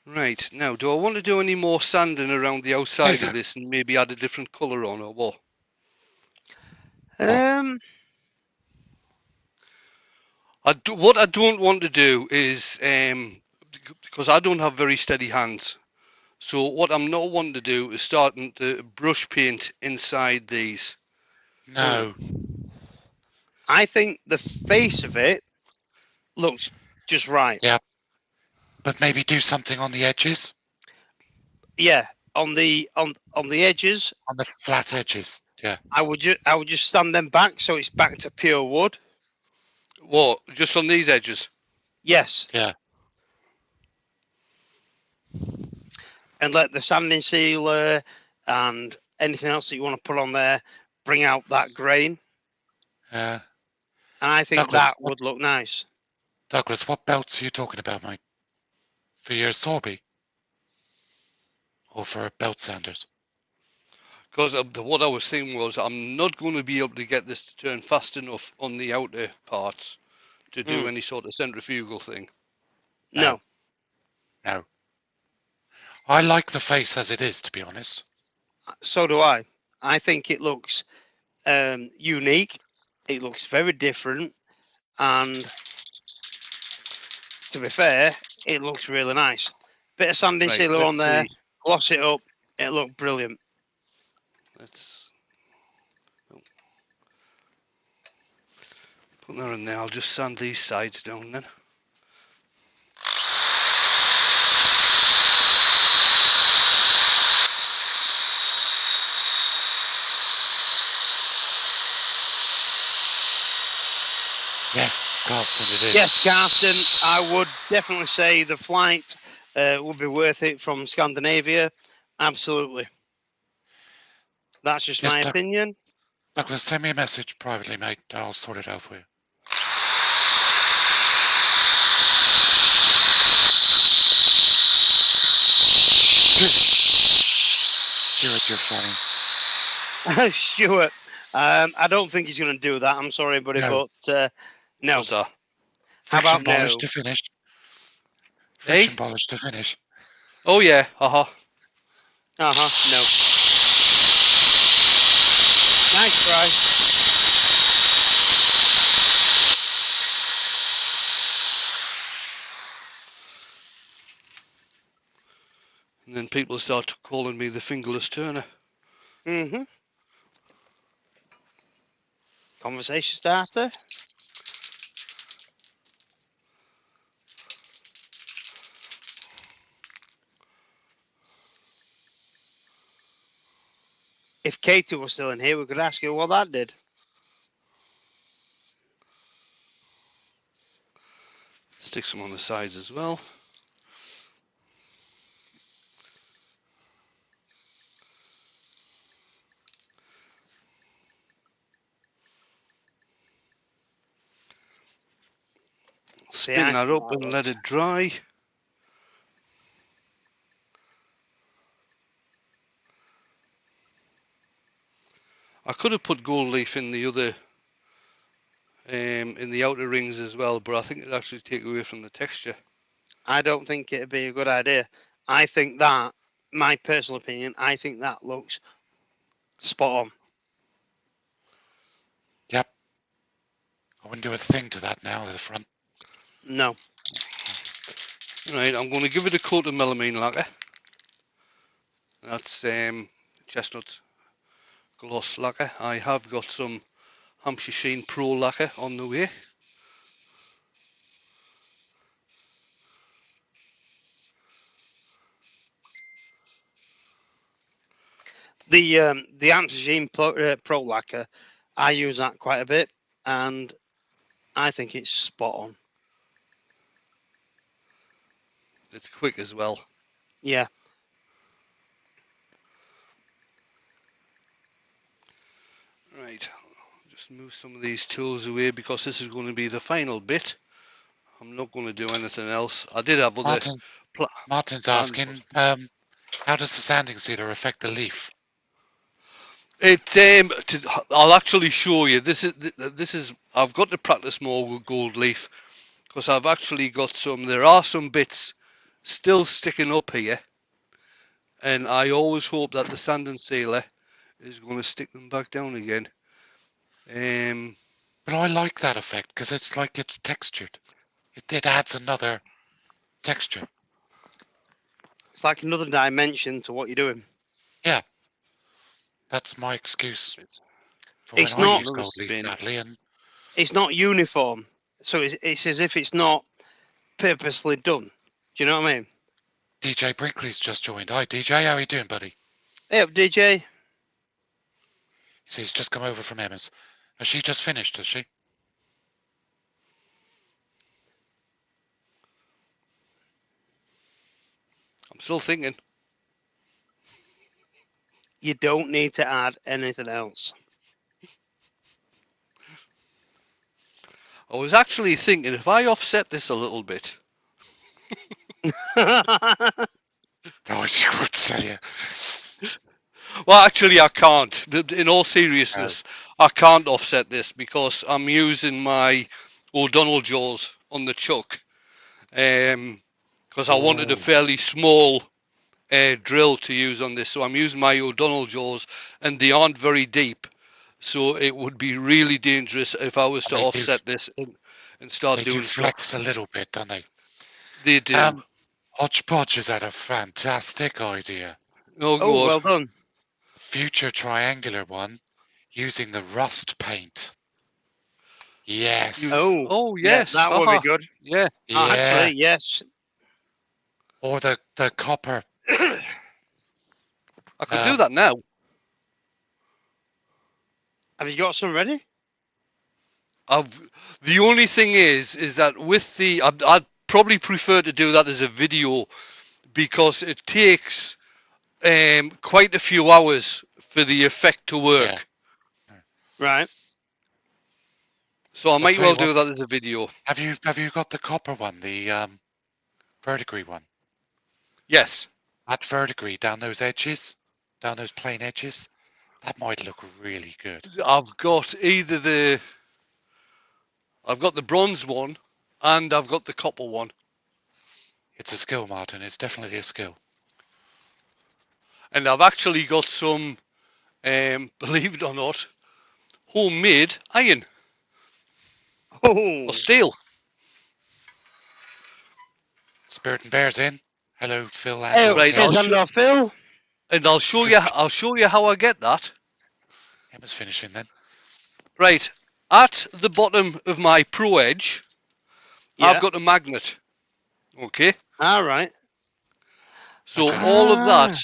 Right, now, do I want to do any more sanding around the outside There you of this and maybe add a different colour on, or what? What I don't want to do is, because I don't have very steady hands, so what I'm not wanting to do is starting to brush paint inside these. No. I think the face of it looks just right. Yeah. But maybe do something on the edges. Yeah, on the edges, On the flat edges. Yeah. I would just stand them back so it's back to pure wood. What? Just on these edges? Yes. Yeah. And let the sanding sealer and anything else that you want to put on there bring out that grain. Yeah. And I think Douglas, that would look nice. Douglas, what belts are you talking about, mate? For your Sorby? Or for belt sanders? Because what I was thinking was I'm not going to be able to get this to turn fast enough on the outer parts to do any sort of centrifugal thing. No. No. I like the face as it is, to be honest. So do I. I think it looks unique. It looks very different. And to be fair, it looks really nice. Bit of sanding Right, sealer on let's there, see. gloss it up. It looked brilliant. Let's put that in there. I'll just sand these sides down then. Yes, Garston it is. Yes, Garston, I would definitely say the flight would be worth it from Scandinavia. Absolutely. That's just Yes, my opinion. Douglas, send me a message privately, mate. I'll sort it out for you. Stuart, you're funny. Stuart, I don't think he's going to do that. I'm sorry, buddy, No. but no. What's that? How Friction about polish no? to finish. Hey? Friction polish to finish. Oh yeah, uh-huh. No. Nice try. And then people start calling me the fingerless turner. Mm-hmm. Conversation starter. If Katie was still in here, we could ask her what that did. Stick some on the sides as well. Spin that up and let it dry. I could have put gold leaf in the other, in the outer rings as well, but I think it'd actually take away from the texture. I don't think it'd be a good idea. I think that, my personal opinion, I think that looks spot on. Yep. I wouldn't do a thing to that now at the front. No. Right, I'm going to give it a coat of melamine lacquer. That's chestnut gloss lacquer. I have got some Hampshire Sheen Pro lacquer on the way. The Amazon Pro lacquer, I use that quite a bit, and I think it's spot on. It's quick as well. Yeah. Right, just move some of these tools away because this is going to be the final bit. I'm not going to do anything else. I did have other Martin's plans, asking, how does the sanding sealer affect the leaf? I'll actually show you. This is I've got to practice more with gold leaf because I've actually got some. There are some bits still sticking up here, and I always hope that the sanding sealer is going to stick them back down again. But I like that effect because it's like it's textured. It adds another texture. It's like another dimension to what you're doing. Yeah, that's my excuse for It's when I not- use gold leaf badly. And It's not uniform, so it's as if it's not purposely done. Do you know what I mean? DJ Brinkley's just joined. Hi, DJ. How are you doing, buddy? Hey up, DJ. He says he's just come over from Emma's. Has she just finished, has she? I'm still thinking. You don't need to add anything else. I was actually thinking if I offset this a little bit. Oh, she would say you. Well, actually, I can't. In all seriousness, I can't offset this because I'm using my O'Donnell jaws on the chuck. Because I wanted a fairly small drill to use on this, so I'm using my O'Donnell jaws, and they aren't very deep. So it would be really dangerous if I was to offset this and start doing stuff. They do flex stuff. a little bit, don't they? They do. Hodgepodge has had a fantastic idea. Oh, well done. Future triangular one using the rust paint. Yes. Oh yes. Yeah, that would be good. Yeah. Actually, yes. Or the copper. I could do that now. Have you got some ready? The only thing is that with the I'd probably prefer to do that as a video because it takes quite a few hours for the effect to work. Yeah. Right. So I might well do that as a video. Have you got the copper one, the verdigris one? Yes. That verdigris down those edges, down those plain edges, that might look really good. I've got the bronze one and I've got the copper one. It's a skill, Martin. It's definitely a skill. And I've actually got some, believe it or not, homemade iron. Or steel. Spirit and Bear's in. Hello, Phil. Hey, right, Phil. And I'll show you how I get that. Emma's finishing then. Right, at the bottom of my Pro Edge, I've got a magnet. Okay. All right. So all of that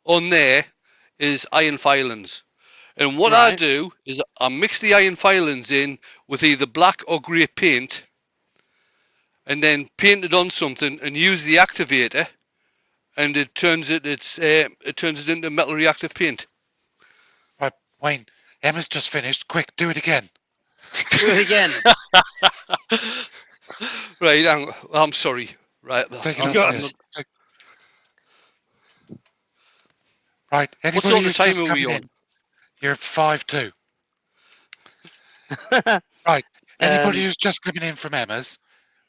on there is iron filings. And what I do is I mix the iron filings in with either black or grey paint and then paint it on something and use the activator and it turns it into metal reactive paint. Right, Wayne, Emma's just finished. Quick, do it again. Do it again. Right, I'm sorry. Right, Take it up. Right, anybody who's just coming in, you're 5-2. Right, anybody who's just coming in from Emma's,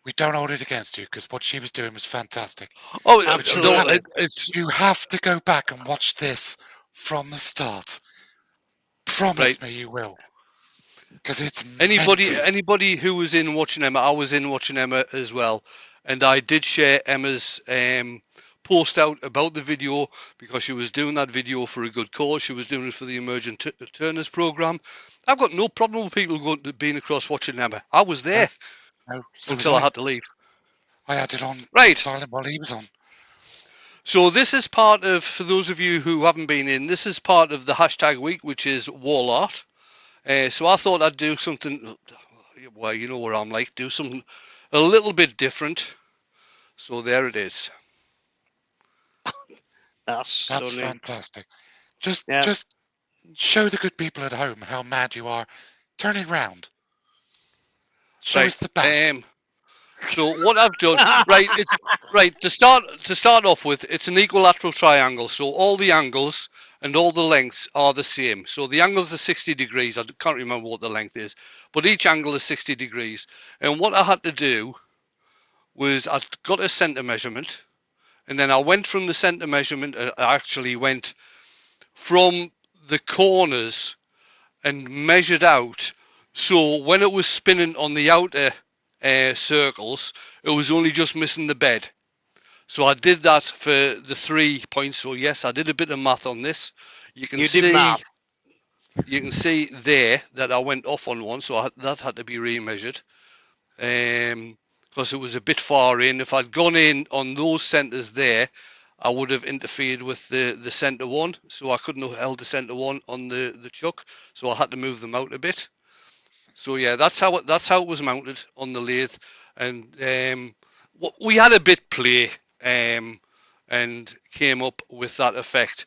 we don't hold it against you because what she was doing was fantastic. Oh, absolutely! You have to go back and watch this from the start. Promise me you will, because it's anybody who was in watching Emma. I was in watching Emma as well, and I did share Emma's post out about the video because she was doing that video for a good cause. She was doing it for the Emergent Turners program. I've got no problem with people being across watching Emma. I was there No, so was until I had to leave. I had it on Right. silent while he was on. So this is part of, for those of you who haven't been in, this is part of the hashtag week, which is Wallart. So I thought I'd do something, well, you know what I'm like, do something a little bit different. So there it is. That's That's stunning. fantastic. Just Yeah. just show the good people at home how mad you are. Turn it round. Show Right. us the back. So what I've done, right, it's right to start off with, it's an equilateral triangle. So all the angles and all the lengths are the same. So the angles are 60 degrees. I can't remember what the length is, but each angle is 60 degrees. And what I had to do was I got a center measurement, and then I went from the center measurement. I actually went from the corners and measured out. So when it was spinning on the outer circles, it was only just missing the bed. So I did that for the 3 points. So yes, I did a bit of math on this. You can see there that I went off on one, so that had to be remeasured because it was a bit far in. If I'd gone in on those centres there, I would have interfered with the centre one, so I couldn't have held the centre one on the chuck, so I had to move them out a bit. So yeah, that's how it was mounted on the lathe, and we had a bit play and came up with that effect.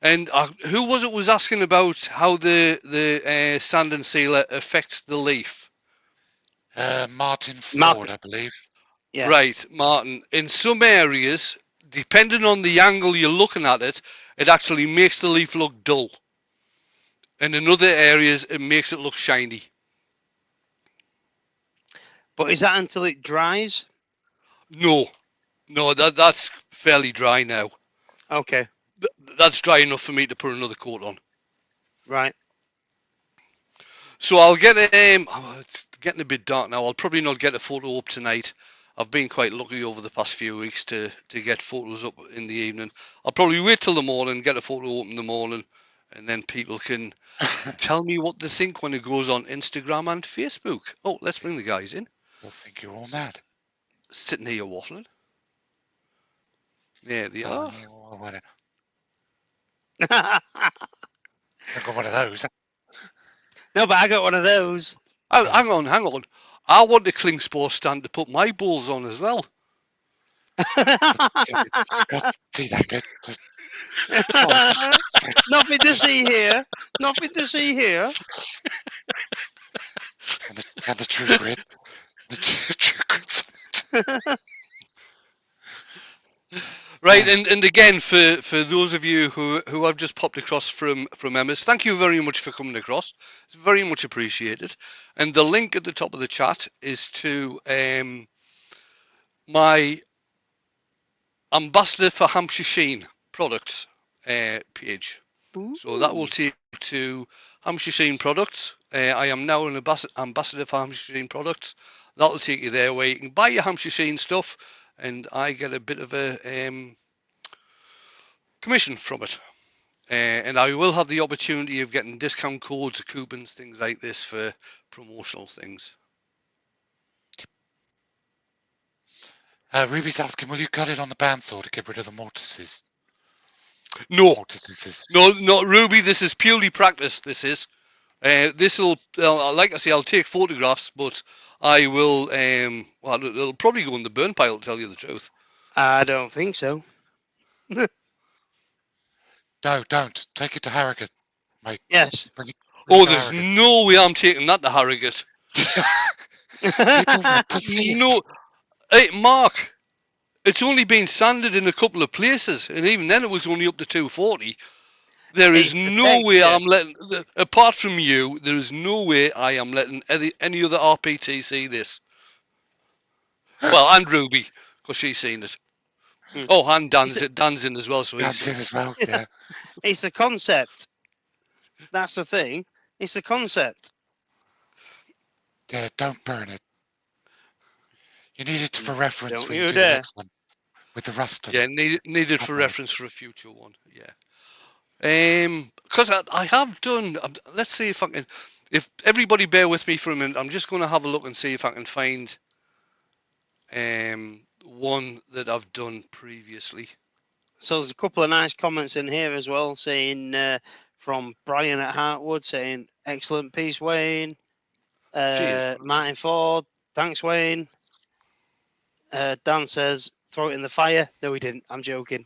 And who was asking about how the sand and sealer affects the leaf? Martin Ford, I believe. Yeah. Right, Martin. In some areas, depending on the angle you're looking at it, it actually makes the leaf look dull. And in other areas, it makes it look shiny. But is that until it dries? No, that's fairly dry now. Okay. That's dry enough for me to put another coat on. Right. So I'll get it's getting a bit dark now. I'll probably not get a photo up tonight. I've been quite lucky over the past few weeks to get photos up in the evening. I'll probably wait till the morning, get a photo up in the morning, and then people can tell me what they think when it goes on Instagram and Facebook. Oh, let's bring the guys in. They'll think you're all mad. Sitting here waffling. There they are. Yeah, well, I've got one of those. No, but I got one of those. Oh, hang on. I want a Klingspor stand to put my balls on as well. Got to see that bit. Nothing to see here. Nothing to see here. And the true grit. The true grit. Right, and again for those of you who have just popped across from Emma's, thank you very much for coming across. It's very much appreciated. And the link at the top of the chat is to my Ambassador for Hampshire Sheen products page. Ooh. So that will take you to Hampshire Sheen products. I am now an ambassador for Hampshire Sheen products. That'll take you there where you can buy your Hampshire Sheen stuff, and I get a bit of a commission from it. And I will have the opportunity of getting discount codes, coupons, things like this for promotional things. Ruby's asking, will you cut it on the bandsaw to get rid of the mortises? No, Mortises. no, not Ruby. This is purely practice. This is. This will, like I say, I'll take photographs, but I will. Well, it'll probably go in the burn pile, to tell you the truth. I don't think so. No, don't. Take it to Harrogate, mate. Yes. Bring it There's to no way I'm taking that to Harrogate. People want to see No, it. hey, Mark, it's only been sanded in a couple of places, and even then it was only up to 240. There is no way I'm letting, apart from you, there is no way I am letting any other RPT see this. Well, and Ruby, because she's seen it. Oh, and Dan's in as well, so he's Dan's seen in it. as well, yeah. It's the concept. That's the thing. It's the concept. Yeah, don't burn it. You need it for reference Don't when you you do the dare. next one. with the Ruston. Yeah, needed for Upload. reference for a future one. Yeah. Because I have done. Let's see if I can. If everybody bear with me for a minute, I'm just going to have a look and see if I can find one that I've done previously. So there's a couple of nice comments in here as well, saying from Brian at Hartwood, saying excellent piece, Wayne. Cheers, Brian. Martin Ford, thanks, Wayne. Dan says throw it in the fire. No, he didn't. I'm joking.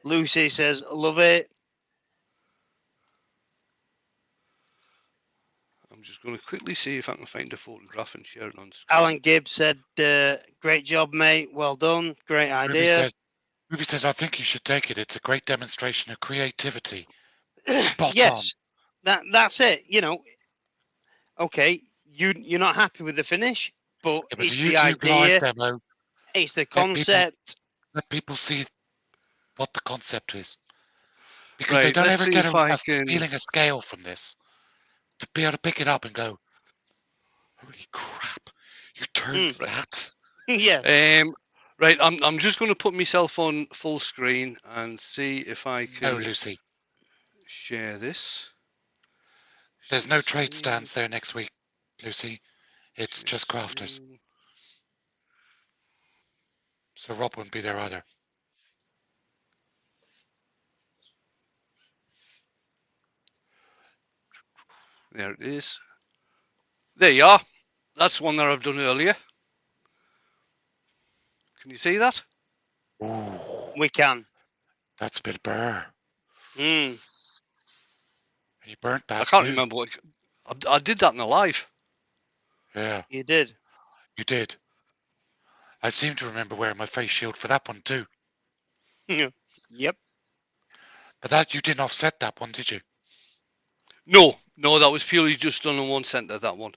Lucy says love it. I'm just going to quickly see if I can find a photograph and share it on screen. Alan Gibbs said great job, mate. Well done. Great idea. Ruby says, I think you should take it. It's a great demonstration of creativity. Spot yes, that's it. You know, okay, you're not happy with the finish, but It was it's a the YouTube idea. live demo. It's the concept. Let people see what the concept is. Because Right, they don't let's ever see get if a I can. feeling a scale from this. To be able to pick it up and go, holy crap, you turned that? Yes. Right, I'm just going to put myself on full screen and see if I No, can Lucy. share this. There's Share no trade screen, stands there next week, Lucy. It's share just crafters. screen. So Rob wouldn't be there either. There it is. There you are. That's one that I've done earlier. Can you see that? Ooh, We can. that's a bit of burr. Mm. He burnt that I can't too. remember what. I did that in a live. Yeah, You did. you did. I seem to remember wearing my face shield for that one too. Yep. But that you didn't offset that one, did you? No, that was purely just done in one centre, that one.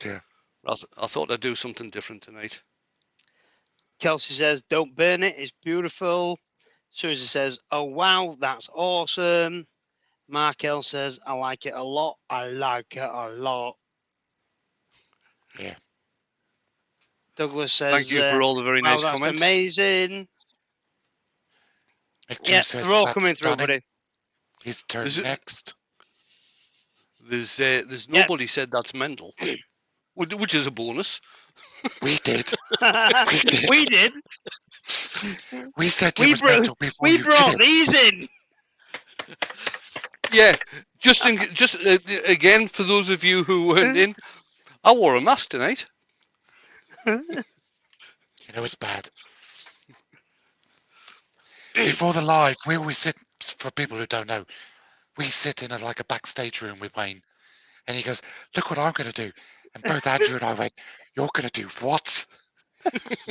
Yeah. I thought I'd do something different tonight. Kelsey says, don't burn it. It's beautiful. Susie says, oh, wow, that's awesome. Markel says, I like it a lot. I like it a lot. Yeah. Douglas says, Thank you for all the very wow, nice that's comments. amazing. Yeah, says they're all that's coming through, stunning. buddy. His turn next. There's nobody said that's mental, which is a bonus. We did. We did. We said you was mental before we you brought did it. these in. Yeah, just again for those of you who weren't in, I wore a mask tonight. You know it's bad. Before the live, we always sit, for people who don't know, we sit in like a backstage room with Wayne, and he goes, look what I'm going to do. And both Andrew and I went, you're going to do what?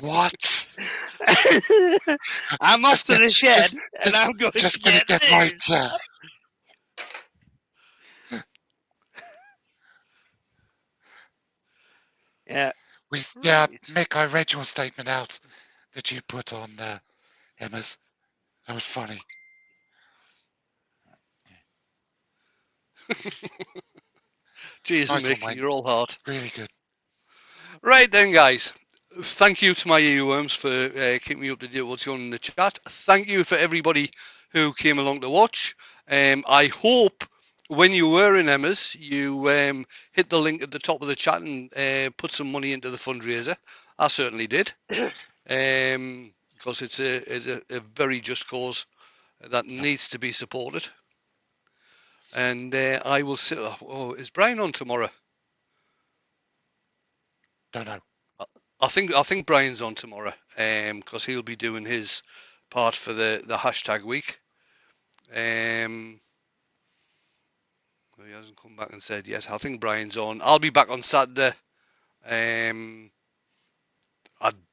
What? I'm off to the shed, and I'm going just to get my this. chair. Yeah. Mick, I read your statement out that you put on Emma's. That was funny. Cheers, Nice Mick. one, Wayne. You're all heart. Really good. Right then, guys. Thank you to my earworms for keeping me up to date with what's going on in the chat. Thank you for everybody who came along to watch. I hope when you were in Emma's, you hit the link at the top of the chat and put some money into the fundraiser. I certainly did, because it's a very just cause that needs to be supported. And I will sit. Oh, is Brian on tomorrow? Don't know. I think Brian's on tomorrow, because he'll be doing his part for the hashtag week. He hasn't come back and said yet. I think Brian's on. I'll be back on Saturday. I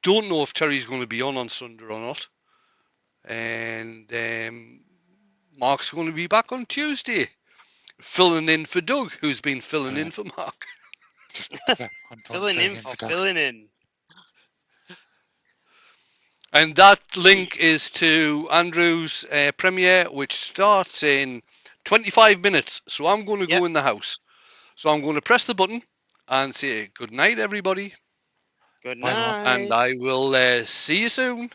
don't know if Terry's going to be on Sunday or not. And Mark's going to be back on Tuesday, filling in for Doug, who's been filling in for Mark. Filling in. And that link is to Andrew's premiere, which starts in 25 minutes. So I'm going to go in the house. So I'm going to press the button and say good night, everybody. Good Bye, Mum. night. and I will see you soon.